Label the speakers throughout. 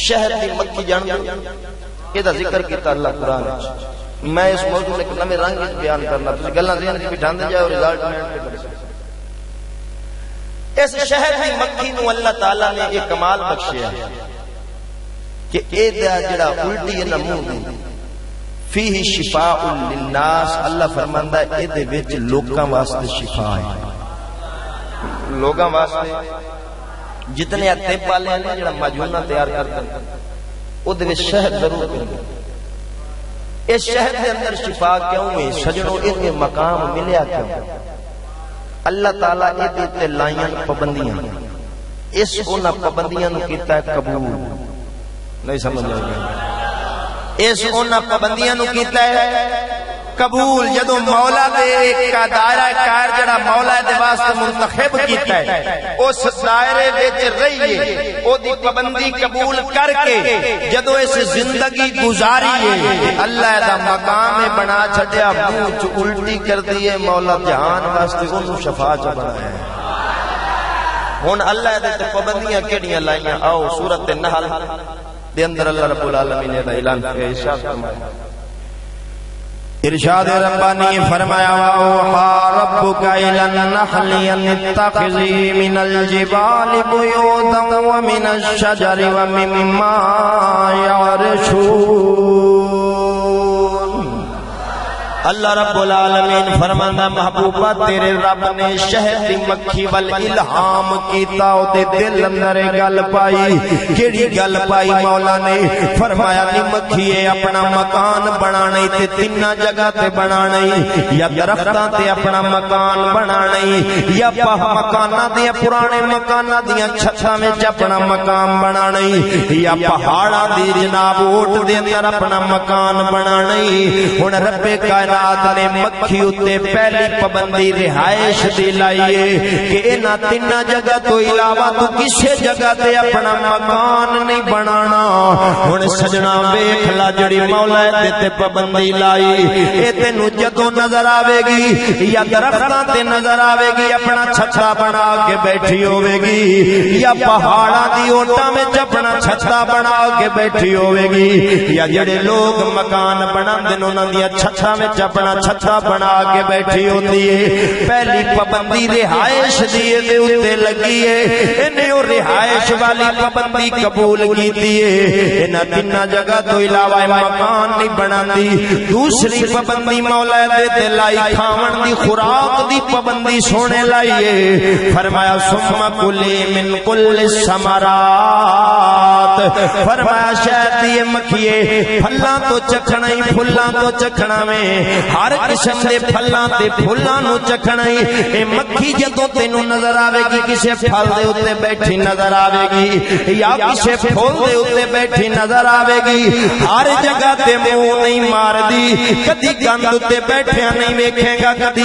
Speaker 1: شہد دی مکھی جان یہ ذکر کیتا اللہ قرآن وچ. میں اس موضوع میں نویں رنگ وچ بیان کرنا تسی گلاں ذہن وچ بٹھاندے جاؤ رزلٹ میں اس شہد دی مکھی نو اللہ تعالی نے ایک کمال بخشیا کہ اے دا جڑا الٹی ہے نا منہ دی فیہ شفاء للناس. اللہ فرماندا ہے اے دے وچ لوکاں واسطے شفا ہے. لوکاں واسطے جتنے طب والے ہیں جڑا معجونہ تیار کرتے ہیں او دے وچ شہد ضرور پیندا. اس شہد دے اندر شفا کیوں ہے سجنوں؟ اس کے مقام ملیا کیوں؟ اللہ تعالیٰ اے تے لائیاں پابندیاں اس انہاں پابندیاں نو کیتا ہے قبول. نہیں سمجھ لگا؟ اس انہاں پابندیاں نو کیتا ہے قبول. جدو مولا دے کا دائرہ کار جڑا مولا دے واسطے منتخب کیتا ہے اس دائرے وچ رہیے او دی پابندی قبول کر کے جدو اس زندگی گزاریے اللہ دا مقام بنا چھڈیا منہ چ الٹی کر دیے مولا جہان واسطے اونوں شفا چ بنایا. ہن اللہ دے تے پابندیاں کیڑیاں لائیاں؟ آؤ سورۃ النحل دے اندر اللہ رب العالمین نے اعلان کیا. ارشاد فرمایا ارشاد ربانی فرمایا وَأَوْحَىٰ رَبُّكَ إِلَى النَّحْلِ أَنِ اتَّخِذِي مِنَ الْجِبَالِ بُيُوتًا وَمِنَ الشَّجَرِ وَمِمَّا يَعْرِشُونَ. اللہ رب العالمین فرماندا محبوبہ تیرے رب نے شہد دی مکھی وال الہام کیتا او تے دل اندر گل پائی. کیڑی گل پائی مولا نے؟ فرمایا نی مکھی اے اپنا مکان بنانا تے تین جگہ تے بنانا یا درختاں تے اپنا مکان بنانا یا مکاناں دے پرانے مکاناں دیاں چھتاں وچ اپنا مکان بنانا یا پہاڑاں دی جناب اوٹ دے اندر اپنا مکان بنانا. ہن رب کائنات نے مکھی اتے پہلی پابندی رہائش دی لائیے کہ انہاں تین جگہ تو علاوہ تو کسی جگہ تے اپنا مکان نہیں بنانا. ہن سجنا ویکھ لا جڑی مولا تے پابندی لائی اے تینوں جدوں نظر آوے گی یا درختاں تے نظر آوے گی اپنا چھتا بنا کے بیٹھی ہوے گی یا پہاڑاں دی اوٹاں وچ اپنا چھتا بنا کے بیٹھی ہوے گی یا جڑے لوگ مکان بناندے نے انہاں دی چھتاں وچ اپنا چھتا بنا کے بیٹھی ہوتی ہے. پہلی پابندی رہائش دی دے اوتے لگی ہے. انہیں او رہائش والی پابندی قبول کیتی ہے. انہاں تین جگہ تو علاوہ مکان نہیں بناندی. دوسری پابندی مولا دے تے لائی کھاون دی خوراک دی پابندی سونے لائی ہے. فرمایا ثم کلی من کل الثمرات. فرمایا شہد دی مکھیے پھلاں تو چکھنا ہی پھلاں تو چکھنا میں ہر قسم دے پھلاں تے پھلاں نو چکھنا ہی. اے مکھی جدوں تینوں نظر آوے گی کسے پھل دے اوتے بیٹھی نظر آوے گی یا کسے پھول دے اوتے بیٹھی نظر آوے گی. ہر جگہ تے منہ نہیں مار دی. کدی گند اوتے بیٹھیا نہیں ویکھے گا کدی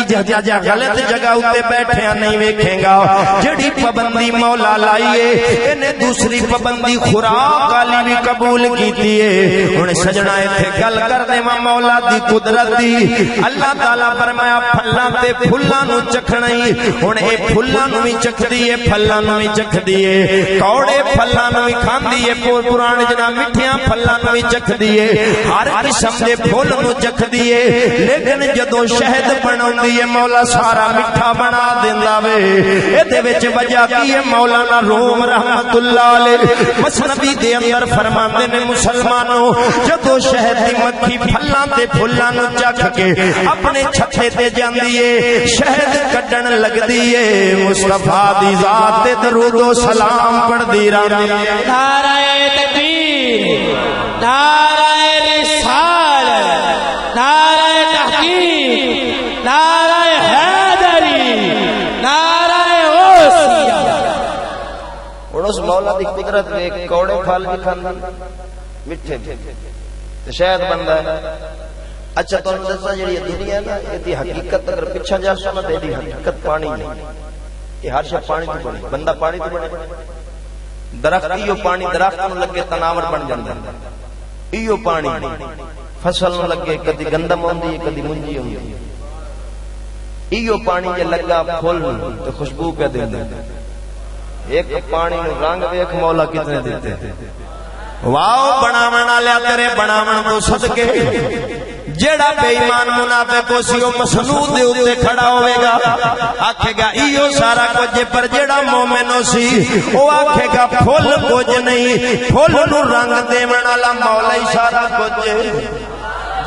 Speaker 1: غلط جگہ اوتے بیٹھیا نہیں ویکھے گا. جڑی پابندی مولا لائیے انہیں دوسری پابندی خوراک والی بھی قبول کیتی ہے. ہن سجنا ایتھے گل کردے وا مولا دی قدرت دی. اللہ تعالیٰ فرمایا پھلاں تے پھلاں نو چکھنا ہی. ہن اے پھلاں نو وی چکھدی ہے پھلاں نو وی چکھدی ہے. کوڑے پھلاں نو وی کھاندی ہے پرانے جناب میٹھیاں پھلاں نو وی چکھدی ہے. ہر قسم دے پھل نو چکھدی ہے. لیکن جدوں شہد بناوندی ہے مولا سارا میٹھا بنا دیندا وے. اے دے وچ وجہ کی ہے؟ مولانا روم رحمت اللہ علیہ مسنوی دے اندر فرماندے نے مسلمانوں جدوں شہد دی مکھی پھلاں تے پھلاں نو چکھ کے اپنے چھتے تے جاندی ہے شہد کڈن لگدی ہے مصطفیٰ دی ذات تے درود و سلام پڑھدی رہندی ہے.
Speaker 2: نعرہ تکبیر، نعرہ رسالت، نعرہ تحقیق، نعرہ حیدری، نعرہ غوثیہ.
Speaker 1: اور اس مولا دی قدرت ویکھ کوڑے پھل بھی کھاندی میٹھے تے شہد بندا ہے. اچھا تو دسا جڑی دنیا ہے نا یہ حقیقت اگر پیچھے جا سنا تے دی حقیقت پانی نہیں. یہ ہر شے پانی تو بنے بندہ پانی تو بنے. درخت ایو پانی درخت نو لگے تناور بن جاندا ہے. ایو پانی فصل نو لگے کدی گندم ہوندی ہے کدی منجی ہوندی ہے. ایو پانی جے لگا پھل تے خوشبو پہ دیندا ہے. ایک پانی نو رنگ ویکھ مولا کتنے دیتے واؤ بناون والیا تیرے بناون تو صدقے جیڑا بے ایمان منافق سی او مسنود دے اوتے کھڑا ہوے گا آکھے گا ایو سارا کچھ پر جیڑا مومن سی او آکھے گا پھل کچھ نہیں پھل نو رنگ دیون والا مولا ہی سارا کچھ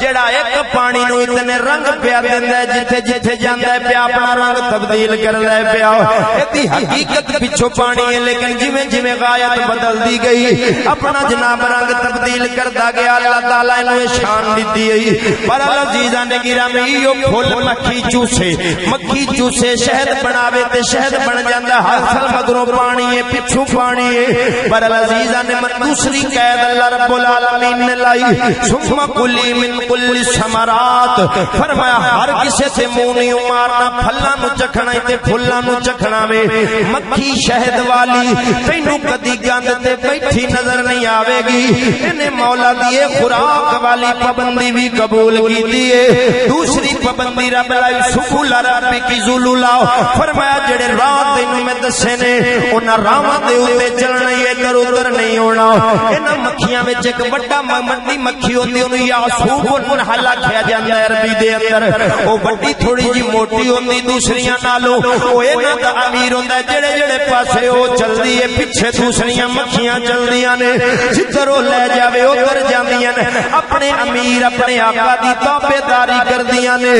Speaker 1: جڑا ایک پانی نو اتنے رنگ پیا دیندا ہے جتھے جتھے جاندا ہے پیا اپنا رنگ تبدیل کردا ہے پیا ایدی حقیقت پچھو پانی ہے لیکن جویں جویں غایت بدل دی گئی اپنا جناب رنگ تبدیل کردا گیا اللہ تعالی نے شان دتی ہے پر عزیزاں نے گرامی ایو پھل مکھی چوسے شہد بناوے تے شہد بن جاندا حاصل مگروں پانی ہے پچھو پانی ہے پر عزیزاں نے دوسری قید اللہ رب العالمین نے لائی ثم کلی من کل ثمرات فرمایا ہر کسے تے منہ نہیں مارنا پھلاں نو چکھنا تے پھلاں نو چکھنا وے مکھی شہد والی تینوں کدی گند تے بیٹھی نظر نہیں آوے گی انہیں مولا دی خوراک والی پابندی بھی قبول کیتی ہے دوسری پابندی رب لائی سکول رب کی ذللا فرمایا جڑے راہ تینوں میں دسے نے انہاں راواں دے اوتے چلنا ادھر ادھر نہیں ہونا انہاں مکھیاں وچ ایک بڑا مٹی مکھی ہوندی اونوں یاسوب حالا کھیا جاندا ہے عربی دے اندر او بڑی تھوڑی جی موٹی ہوندی دوسریاں نالوں او انہاں دا امیر ہوندا ہے جڑے جڑے پاسے او چلدی ہے پیچھے دوسریاں مکھیاں چلدیاں نے جدھر او لے جاوے ادھر جاندیاں نے اپنے امیر اپنے آقا دی تابعداری کردیاں نے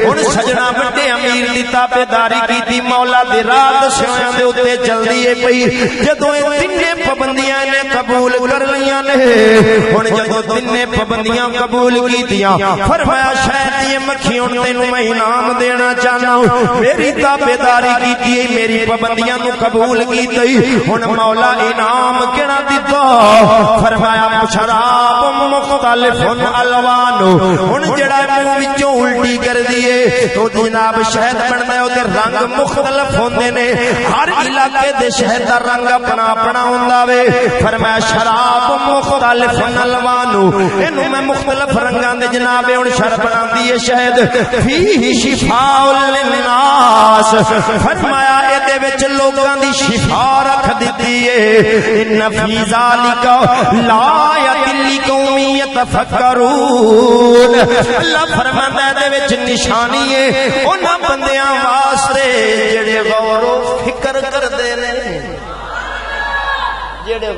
Speaker 1: ہن سجنا بڑے امیر دی تابعداری کیتی مولا دے راہ دسیاں دے اوتے چلدی ہے پئی جدوں اے تینے پابندیاں نے قبول کر لیاں نے ہن جدوں تینے پابندیاں قبول کیتیاں فرمایا شاید یہ مکھیوں تینوں میں انعام دینا چاہنا ہوں میری تابعداری کیتی ہے میری پابندیاں نو قبول کیتی ہن مولا انعام کیڑا دتا فرمایا شراب مختلف الوان ہن جڑا منہ وچوں الٹی کر دیے تو جناب شہد بندا ہے او تے رنگ مختلف ہوندے نے ہر علاقے دے شہد دا رنگ اپنا اپنا ہوندا وے فرمایا شراب مختلف الوان اینو میں مختلف رنگاں دے جناب ہن شر بناندی ہے شہد فیہ شفاء للناس فرمایا اے دے وچ لوکاں دی شفا رکھ دتی ہے ان فی ذالک لآیۃ لقوم یتفکرون اللہ فرماتا ہے دے وچ نشانی ہے انہاں بندیاں واسطے جڑے غور و فکر کردے نے جڑے